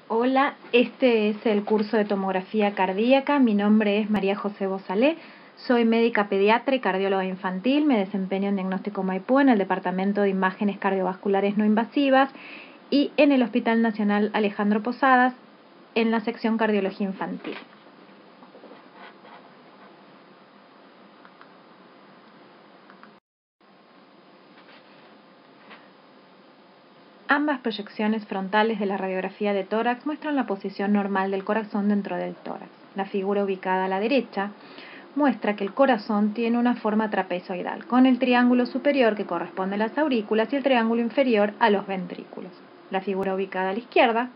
Hola, este es el curso de tomografía cardíaca. Mi nombre es María José Bozalé. Soy médica pediatra y cardióloga infantil. Me desempeño en Diagnóstico Maipú en el Departamento de Imágenes Cardiovasculares No Invasivas y en el Hospital Nacional Alejandro Posadas en la sección Cardiología Infantil. Ambas proyecciones frontales de la radiografía de tórax muestran la posición normal del corazón dentro del tórax. La figura ubicada a la derecha muestra que el corazón tiene una forma trapezoidal, con el triángulo superior que corresponde a las aurículas y el triángulo inferior a los ventrículos. La figura ubicada a la izquierda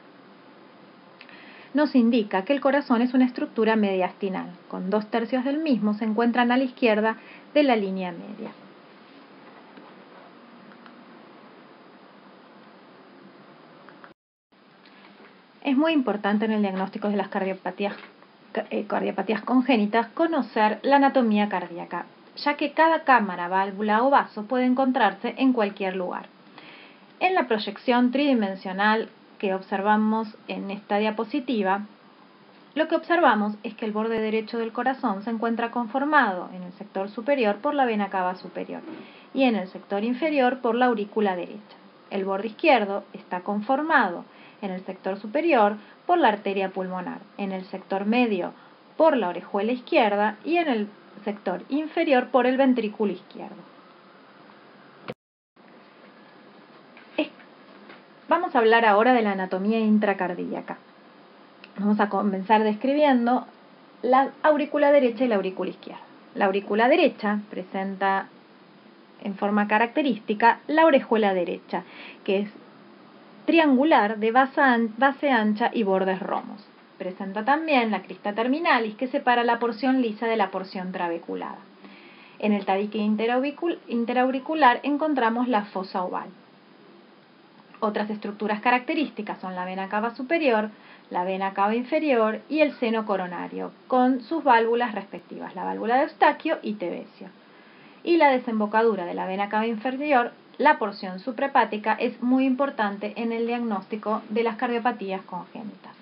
nos indica que el corazón es una estructura mediastinal, con 2/3 del mismo se encuentran a la izquierda de la línea media. Es muy importante en el diagnóstico de las cardiopatías congénitas conocer la anatomía cardíaca, ya que cada cámara, válvula o vaso puede encontrarse en cualquier lugar. En la proyección tridimensional que observamos en esta diapositiva, lo que observamos es que el borde derecho del corazón se encuentra conformado en el sector superior por la vena cava superior y en el sector inferior por la aurícula derecha. El borde izquierdo está conformado en el sector superior por la arteria pulmonar, en el sector medio por la orejuela izquierda y en el sector inferior por el ventrículo izquierdo. Vamos a hablar ahora de la anatomía intracardíaca. Vamos a comenzar describiendo la aurícula derecha y la aurícula izquierda. La aurícula derecha presenta en forma característica la orejuela derecha, que es triangular de base ancha y bordes romos. Presenta también la crista terminalis que separa la porción lisa de la porción trabeculada. En el tabique interauricular encontramos la fosa oval. Otras estructuras características son la vena cava superior, la vena cava inferior y el seno coronario, con sus válvulas respectivas, la válvula de Eustaquio y Tevesio. Y la desembocadura de la vena cava inferior, la porción suprahepática, es muy importante en el diagnóstico de las cardiopatías congénitas.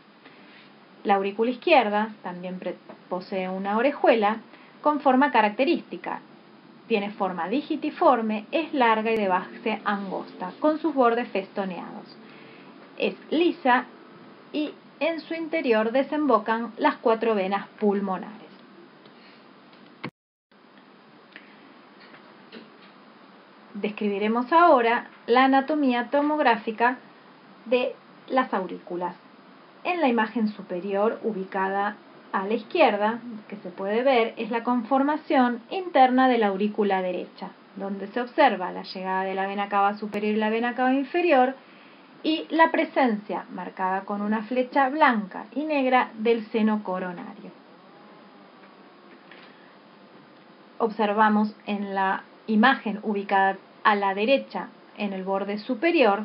La aurícula izquierda también posee una orejuela con forma característica. Tiene forma digitiforme, es larga y de base angosta, con sus bordes festoneados. Es lisa y en su interior desembocan las 4 venas pulmonares. Describiremos ahora la anatomía tomográfica de las aurículas. En la imagen superior, ubicada a la izquierda, que se puede ver, es la conformación interna de la aurícula derecha, donde se observa la llegada de la vena cava superior y la vena cava inferior y la presencia, marcada con una flecha blanca y negra, del seno coronario. Observamos en la imagen ubicada a la derecha en el borde superior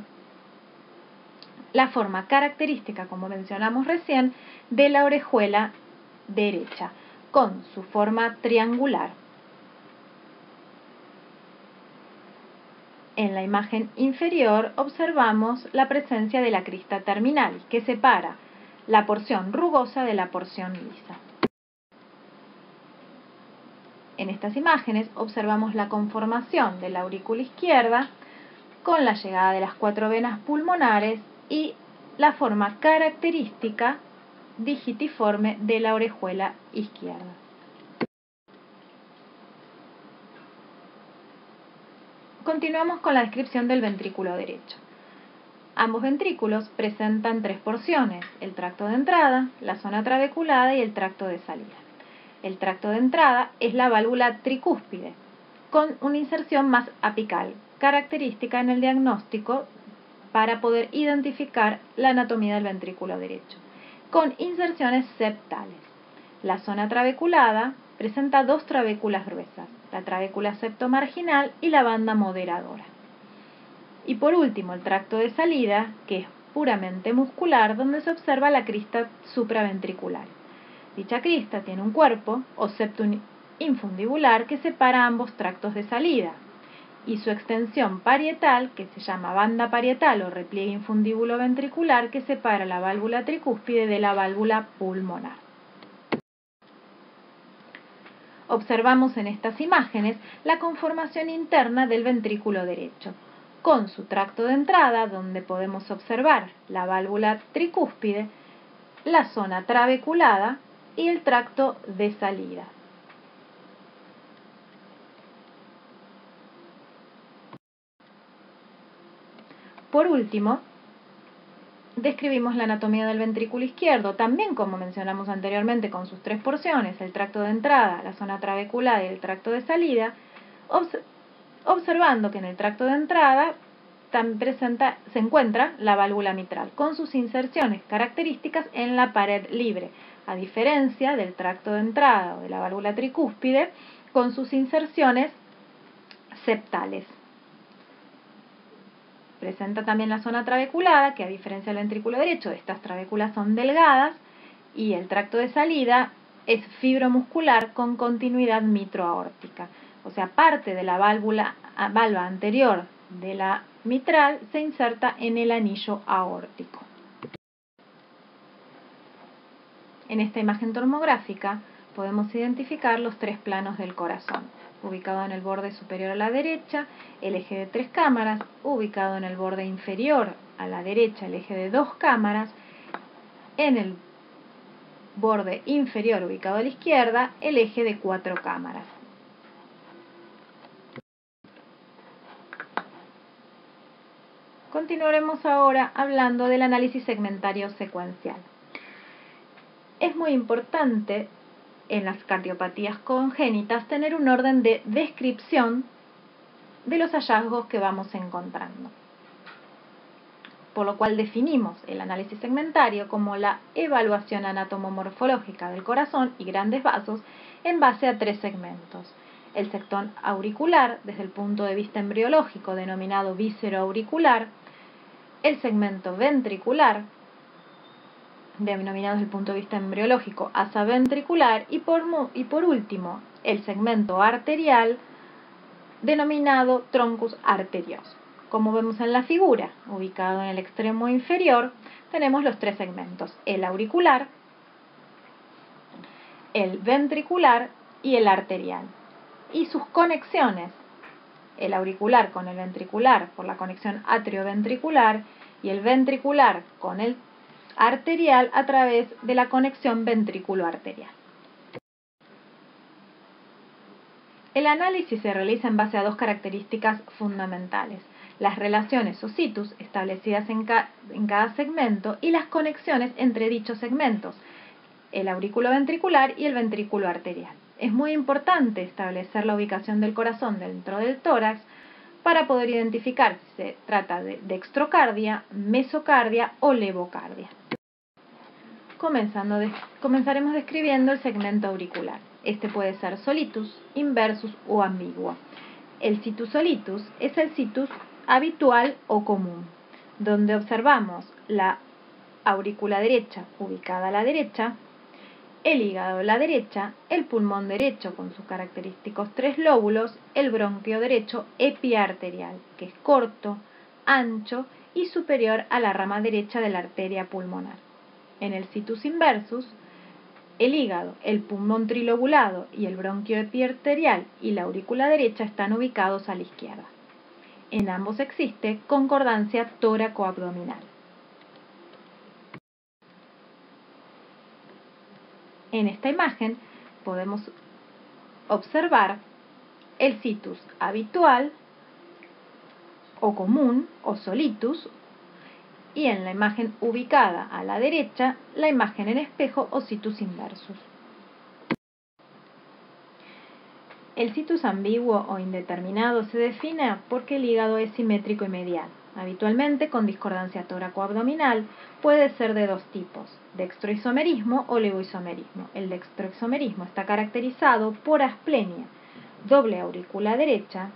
la forma característica, como mencionamos recién, de la orejuela derecha, con su forma triangular. En la imagen inferior observamos la presencia de la crista terminal, que separa la porción rugosa de la porción lisa. En estas imágenes observamos la conformación de la aurícula izquierda con la llegada de las 4 venas pulmonares y la forma característica digitiforme de la orejuela izquierda. Continuamos con la descripción del ventrículo derecho. Ambos ventrículos presentan 3 porciones: el tracto de entrada, la zona trabeculada y el tracto de salida. El tracto de entrada es la válvula tricúspide, con una inserción más apical, característica en el diagnóstico para poder identificar la anatomía del ventrículo derecho, con inserciones septales. La zona trabeculada presenta 2 trabéculas gruesas, la trabécula septomarginal y la banda moderadora. Y por último, el tracto de salida, que es puramente muscular, donde se observa la crista supraventricular. Dicha crista tiene un cuerpo o septum infundibular que separa ambos tractos de salida y su extensión parietal, que se llama banda parietal o repliegue infundíbulo ventricular, que separa la válvula tricúspide de la válvula pulmonar. Observamos en estas imágenes la conformación interna del ventrículo derecho, con su tracto de entrada, donde podemos observar la válvula tricúspide, la zona trabeculada y el tracto de salida. Por último, describimos la anatomía del ventrículo izquierdo, también como mencionamos anteriormente con sus tres porciones, el tracto de entrada, la zona trabecular y el tracto de salida, observando que en el tracto de entrada se encuentra la válvula mitral, con sus inserciones características en la pared libre, a diferencia del tracto de entrada o de la válvula tricúspide, con sus inserciones septales. Presenta también la zona trabeculada, que a diferencia del ventrículo derecho, estas trabéculas son delgadas, y el tracto de salida es fibromuscular con continuidad mitroaórtica. O sea, parte de la valva anterior de la mitral se inserta en el anillo aórtico. En esta imagen tomográfica podemos identificar los tres planos del corazón. Ubicado en el borde superior a la derecha, el eje de 3 cámaras, ubicado en el borde inferior a la derecha, el eje de 2 cámaras, en el borde inferior ubicado a la izquierda, el eje de 4 cámaras. Continuaremos ahora hablando del análisis segmentario secuencial. Es muy importante en las cardiopatías congénitas tener un orden de descripción de los hallazgos que vamos encontrando. Por lo cual definimos el análisis segmentario como la evaluación anatomomorfológica del corazón y grandes vasos en base a 3 segmentos. El sector auricular, desde el punto de vista embriológico, denominado víscero auricular, el segmento ventricular, denominado desde el punto de vista embriológico asa ventricular, y por último, el segmento arterial, denominado troncus arterioso. Como vemos en la figura, ubicado en el extremo inferior, tenemos los 3 segmentos: el auricular, el ventricular y el arterial. Y sus conexiones: el auricular con el ventricular por la conexión atrioventricular y el ventricular con el arterial a través de la conexión ventrículo-arterial. El análisis se realiza en base a 2 características fundamentales: las relaciones o situs establecidas en cada segmento y las conexiones entre dichos segmentos, el aurículo ventricular y el ventrículo arterial. Es muy importante establecer la ubicación del corazón dentro del tórax para poder identificar si se trata de dextrocardia, mesocardia o levocardia. Comenzaremos describiendo el segmento auricular. Este puede ser solitus, inversus o ambiguo. El situs solitus es el situs habitual o común, donde observamos la aurícula derecha ubicada a la derecha, el hígado a la derecha, el pulmón derecho con sus característicos 3 lóbulos, el bronquio derecho epiarterial, que es corto, ancho y superior a la rama derecha de la arteria pulmonar. En el situs inversus, el hígado, el pulmón trilobulado y el bronquio epiarterial y la aurícula derecha están ubicados a la izquierda. En ambos existe concordancia tóraco-abdominal. En esta imagen podemos observar el situs habitual o común o solitus, y en la imagen ubicada a la derecha, la imagen en espejo o situs inversus. El situs ambiguo o indeterminado se define porque el hígado es simétrico y medial, habitualmente con discordancia tóraco-abdominal. Puede ser de 2 tipos: dextroisomerismo o levoisomerismo. El dextroisomerismo está caracterizado por asplenia, doble aurícula derecha,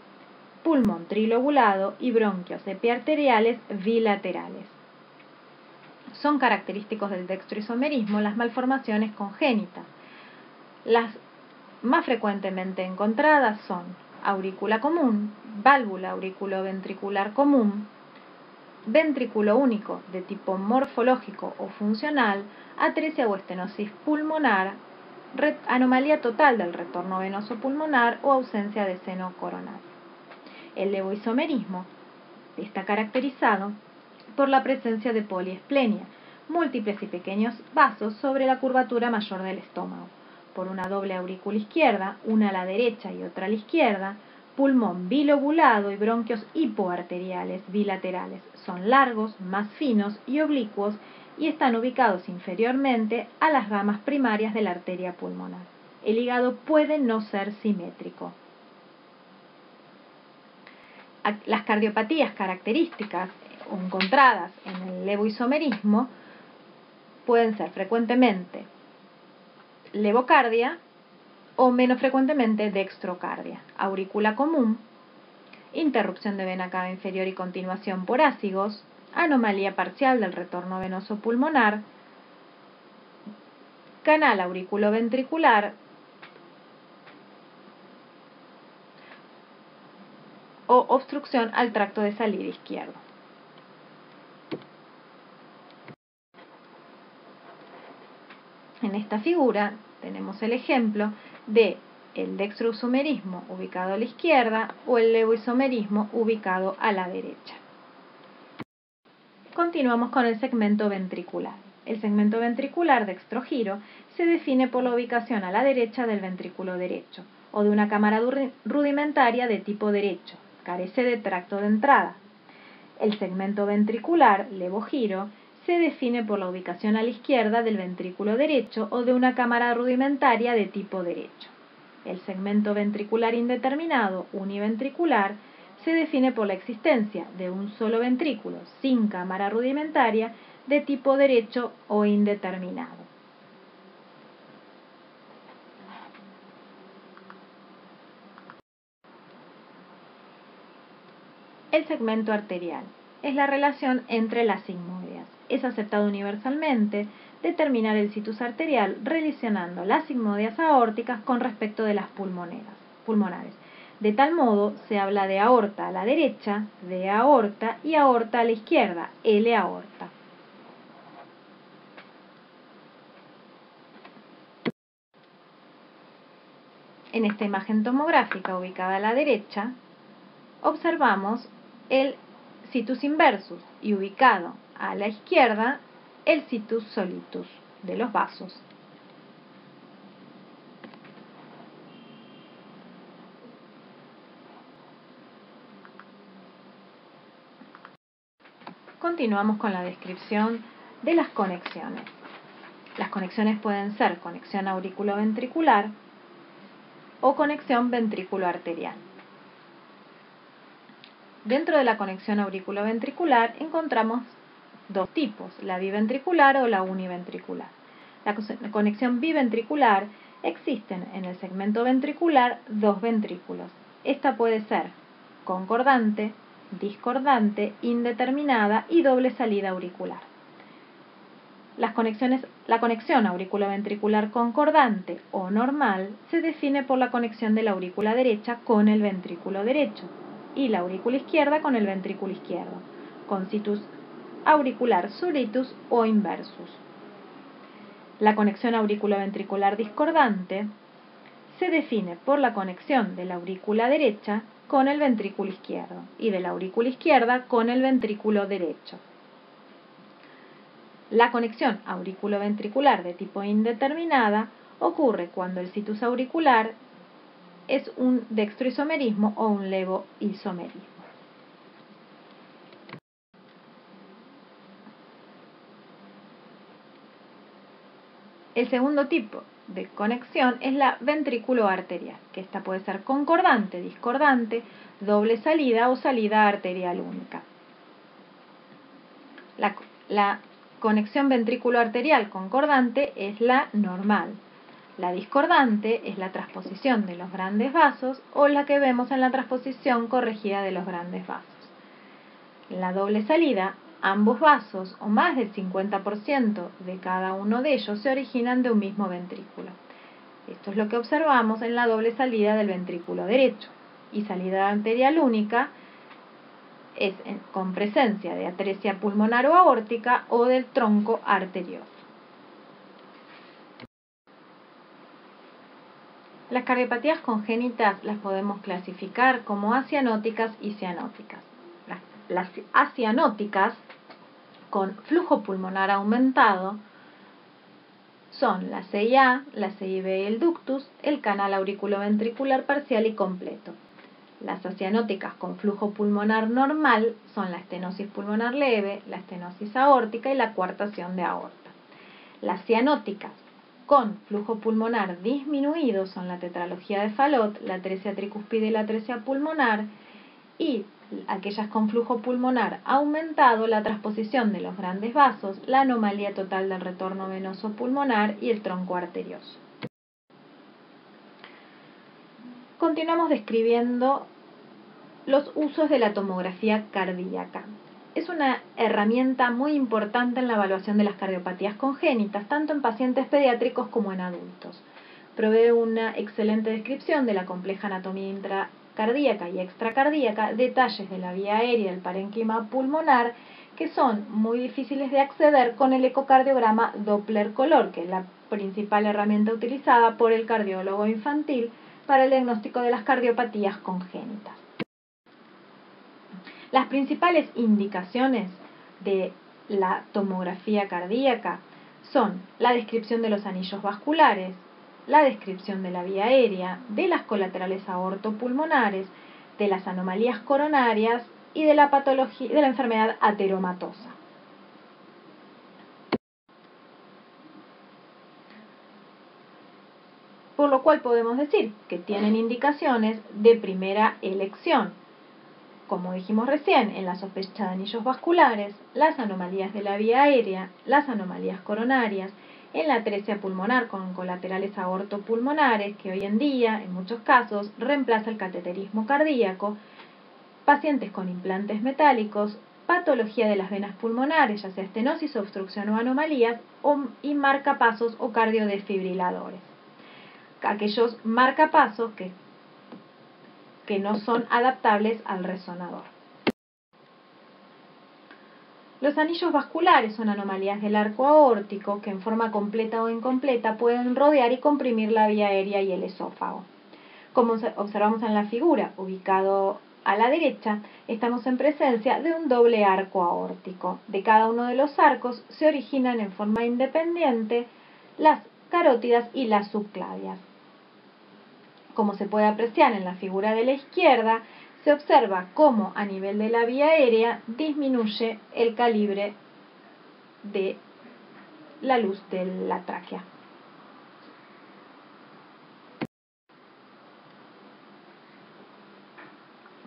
pulmón trilobulado y bronquios epiarteriales bilaterales. Son característicos del dextroisomerismo las malformaciones congénitas. Las más frecuentemente encontradas son aurícula común, válvula auriculoventricular común, ventrículo único de tipo morfológico o funcional, atresia o estenosis pulmonar, anomalía total del retorno venoso pulmonar o ausencia de seno coronario. El levoisomerismo está caracterizado por la presencia de poliesplenia, múltiples y pequeños vasos sobre la curvatura mayor del estómago, por una doble aurícula izquierda, una a la derecha y otra a la izquierda, pulmón bilobulado y bronquios hipoarteriales bilaterales. Son largos, más finos y oblicuos y están ubicados inferiormente a las ramas primarias de la arteria pulmonar. El hígado puede no ser simétrico. Las cardiopatías características o encontradas en el levoisomerismo pueden ser frecuentemente levocardia o menos frecuentemente dextrocardia, aurícula común, interrupción de vena cava inferior y continuación por ácigos, anomalía parcial del retorno venoso pulmonar, canal auriculoventricular o obstrucción al tracto de salida izquierdo. En esta figura tenemos el ejemplo de el dextroisomerismo ubicado a la izquierda o el levoisomerismo ubicado a la derecha. Continuamos con el segmento ventricular. El segmento ventricular dextrogiro se define por la ubicación a la derecha del ventrículo derecho o de una cámara rudimentaria de tipo derecho, carece de tracto de entrada. El segmento ventricular levogiro se define por la ubicación a la izquierda del ventrículo derecho o de una cámara rudimentaria de tipo derecho. El segmento ventricular indeterminado univentricular se define por la existencia de un solo ventrículo sin cámara rudimentaria de tipo derecho o indeterminado. El segmento arterial es la relación entre las sigmoideas. Es aceptado universalmente determinar el situs arterial relacionando las sigmoideas aórticas con respecto de las pulmonares. De tal modo, se habla de aorta a la derecha, de aorta, y aorta a la izquierda, L aorta. En esta imagen tomográfica ubicada a la derecha, observamos el situs inversus y ubicado a la izquierda el situs solitus de los vasos. Continuamos con la descripción de las conexiones. Las conexiones pueden ser conexión auriculoventricular o conexión ventrículo-arterial. Dentro de la conexión auriculoventricular encontramos dos tipos, la biventricular o la univentricular. La conexión biventricular existen en el segmento ventricular dos ventrículos. Esta puede ser concordante, discordante, indeterminada y doble salida auricular. La conexión auriculoventricular concordante o normal se define por la conexión de la aurícula derecha con el ventrículo derecho y la aurícula izquierda con el ventrículo izquierdo, con situs auricular solitus o inversus. La conexión auriculoventricular discordante se define por la conexión de la aurícula derecha con el ventrículo izquierdo y de la aurícula izquierda con el ventrículo derecho. La conexión auriculoventricular de tipo indeterminada ocurre cuando el situs auricular es un dextroisomerismo o un levoisomerismo. El segundo tipo de conexión es la ventrículo-arterial, que esta puede ser concordante, discordante, doble salida o salida arterial única. La conexión ventrículo-arterial concordante es la normal. La discordante es la transposición de los grandes vasos o la que vemos en la transposición corregida de los grandes vasos. La doble salida, ambos vasos o más del 50% de cada uno de ellos se originan de un mismo ventrículo. Esto es lo que observamos en la doble salida del ventrículo derecho y salida arterial única es con presencia de atresia pulmonar o aórtica o del tronco arterioso. Las cardiopatías congénitas las podemos clasificar como acianóticas y cianóticas. Las acianóticas con flujo pulmonar aumentado son la CIA, la CIB y el ductus, el canal auriculoventricular parcial y completo. Las acianóticas con flujo pulmonar normal son la estenosis pulmonar leve, la estenosis aórtica y la coartación de aorta. Las cianóticas con flujo pulmonar disminuido son la tetralogía de Fallot, la atresia tricuspide y la atresia pulmonar, y aquellas con flujo pulmonar aumentado, la transposición de los grandes vasos, la anomalía total del retorno venoso pulmonar y el tronco arterioso. Continuamos describiendo los usos de la tomografía cardíaca. Es una herramienta muy importante en la evaluación de las cardiopatías congénitas, tanto en pacientes pediátricos como en adultos. Provee una excelente descripción de la compleja anatomía intracardíaca y extracardíaca, detalles de la vía aérea del parénquima pulmonar que son muy difíciles de acceder con el ecocardiograma Doppler color, que es la principal herramienta utilizada por el cardiólogo infantil para el diagnóstico de las cardiopatías congénitas. Las principales indicaciones de la tomografía cardíaca son la descripción de los anillos vasculares, la descripción de la vía aérea, de las colaterales aortopulmonares, de las anomalías coronarias y de la patología de la enfermedad ateromatosa. Por lo cual podemos decir que tienen indicaciones de primera elección, como dijimos recién, en la sospecha de anillos vasculares, las anomalías de la vía aérea, las anomalías coronarias, en la atresia pulmonar con colaterales aortopulmonares, que hoy en día, en muchos casos, reemplaza el cateterismo cardíaco, pacientes con implantes metálicos, patología de las venas pulmonares, ya sea estenosis, obstrucción o anomalías, y marcapasos o cardiodesfibriladores. Aquellos marcapasos que no son adaptables al resonador. Los anillos vasculares son anomalías del arco aórtico que en forma completa o incompleta pueden rodear y comprimir la vía aérea y el esófago. Como observamos en la figura, ubicado a la derecha, estamos en presencia de un doble arco aórtico. De cada uno de los arcos se originan en forma independiente las carótidas y las subclavias. Como se puede apreciar en la figura de la izquierda, se observa cómo a nivel de la vía aérea disminuye el calibre de la luz de la tráquea.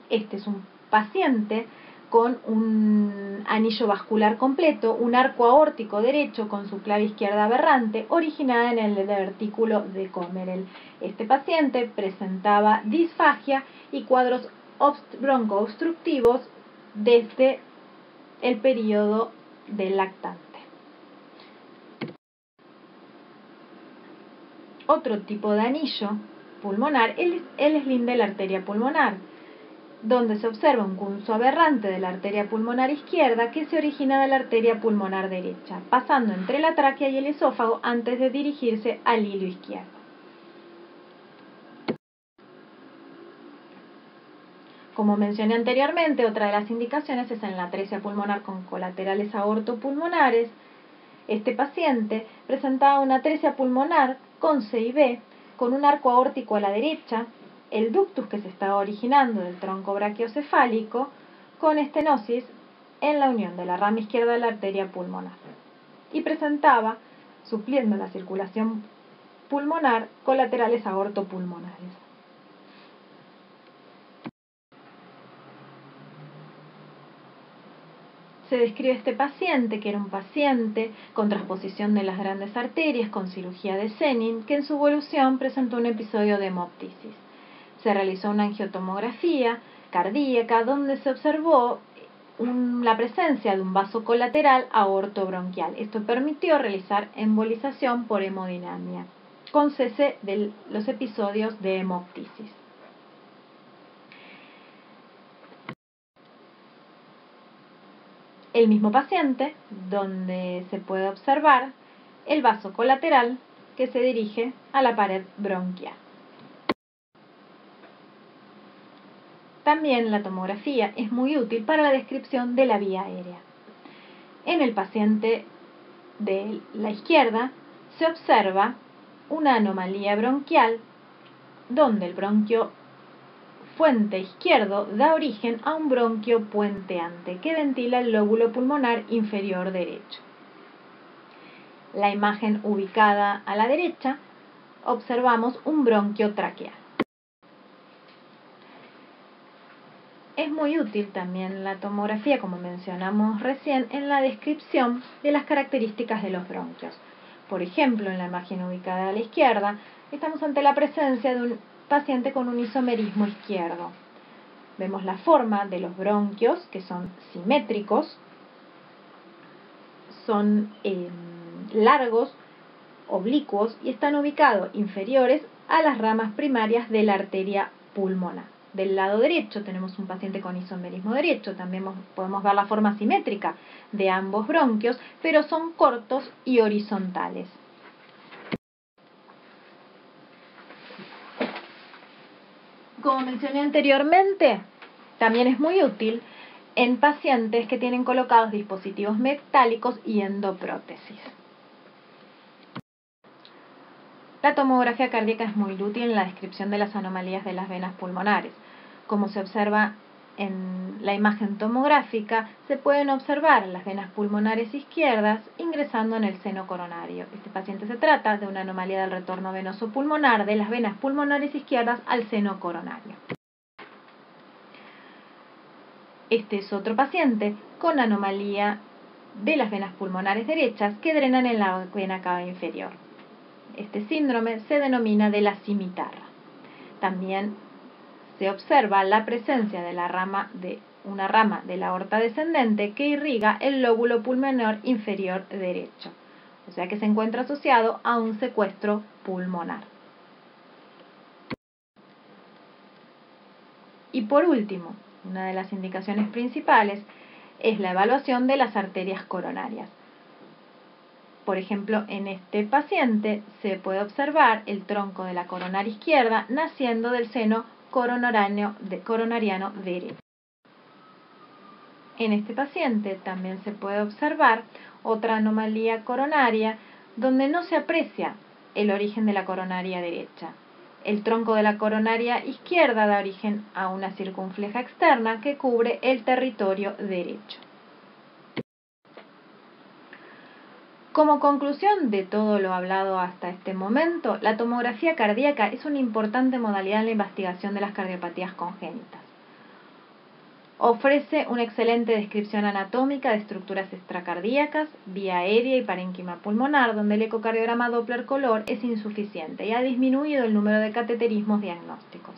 Este es un paciente con un anillo vascular completo, un arco aórtico derecho con su clave izquierda aberrante, originada en el divertículo de Commerel. Este paciente presentaba disfagia y cuadros broncoobstructivos desde el periodo del lactante. Otro tipo de anillo pulmonar es el slim de la arteria pulmonar, donde se observa un curso aberrante de la arteria pulmonar izquierda que se origina de la arteria pulmonar derecha, pasando entre la tráquea y el esófago antes de dirigirse al hilo izquierdo. Como mencioné anteriormente, otra de las indicaciones es en la atresia pulmonar con colaterales aortopulmonares. Este paciente presentaba una atresia pulmonar con CIB, con un arco aórtico a la derecha, el ductus que se estaba originando del tronco brachiocefálico, con estenosis en la unión de la rama izquierda de la arteria pulmonar. Y presentaba, supliendo la circulación pulmonar, colaterales aortopulmonares. Se describe este paciente, que era un paciente con transposición de las grandes arterias, con cirugía de Senning, que en su evolución presentó un episodio de hemoptisis. Se realizó una angiotomografía cardíaca donde se observó la presencia de un vaso colateral aortobronquial. Esto permitió realizar embolización por hemodinamia, con cese de los episodios de hemoptisis. el mismo paciente, donde se puede observar el vaso colateral que se dirige a la pared bronquial. También la tomografía es muy útil para la descripción de la vía aérea. En el paciente de la izquierda se observa una anomalía bronquial donde el bronquio fuente izquierdo da origen a un bronquio puenteante que ventila el lóbulo pulmonar inferior derecho. La imagen ubicada a la derecha observamos un bronquio traqueal. Es muy útil también la tomografía, como mencionamos recién, en la descripción de las características de los bronquios. Por ejemplo, en la imagen ubicada a la izquierda, estamos ante la presencia de un paciente con un isomerismo izquierdo. Vemos la forma de los bronquios, que son simétricos, son largos, oblicuos y están ubicados inferiores a las ramas primarias de la arteria pulmonar. Del lado derecho tenemos un paciente con isomerismo derecho, también podemos ver la forma simétrica de ambos bronquios, pero son cortos y horizontales. Como mencioné anteriormente, también es muy útil en pacientes que tienen colocados dispositivos metálicos y endoprótesis. La tomografía cardíaca es muy útil en la descripción de las anomalías de las venas pulmonares. Como se observa en la imagen tomográfica, se pueden observar las venas pulmonares izquierdas ingresando en el seno coronario. Este paciente se trata de una anomalía del retorno venoso pulmonar de las venas pulmonares izquierdas al seno coronario. Este es otro paciente con anomalía de las venas pulmonares derechas que drenan en la vena cava inferior. Este síndrome se denomina de la cimitarra. También se observa la presencia de una rama de la aorta descendente que irriga el lóbulo pulmonar inferior derecho, o sea que se encuentra asociado a un secuestro pulmonar. Y por último, una de las indicaciones principales es la evaluación de las arterias coronarias. Por ejemplo, en este paciente se puede observar el tronco de la coronaria izquierda naciendo del seno coronariano derecho. En este paciente también se puede observar otra anomalía coronaria donde no se aprecia el origen de la coronaria derecha. El tronco de la coronaria izquierda da origen a una circunfleja externa que cubre el territorio derecho. Como conclusión de todo lo hablado hasta este momento, la tomografía cardíaca es una importante modalidad en la investigación de las cardiopatías congénitas. Ofrece una excelente descripción anatómica de estructuras extracardíacas, vía aérea y parénquima pulmonar, donde el ecocardiograma Doppler color es insuficiente y ha disminuido el número de cateterismos diagnósticos.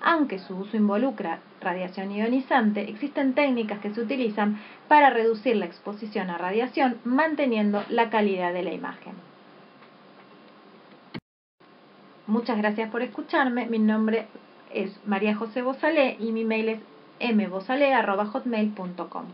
Aunque su uso involucra radiación ionizante, existen técnicas que se utilizan para reducir la exposición a radiación, manteniendo la calidad de la imagen. Muchas gracias por escucharme. Mi nombre es María José Bozalé y mi mail es mbozalé@hotmail.com.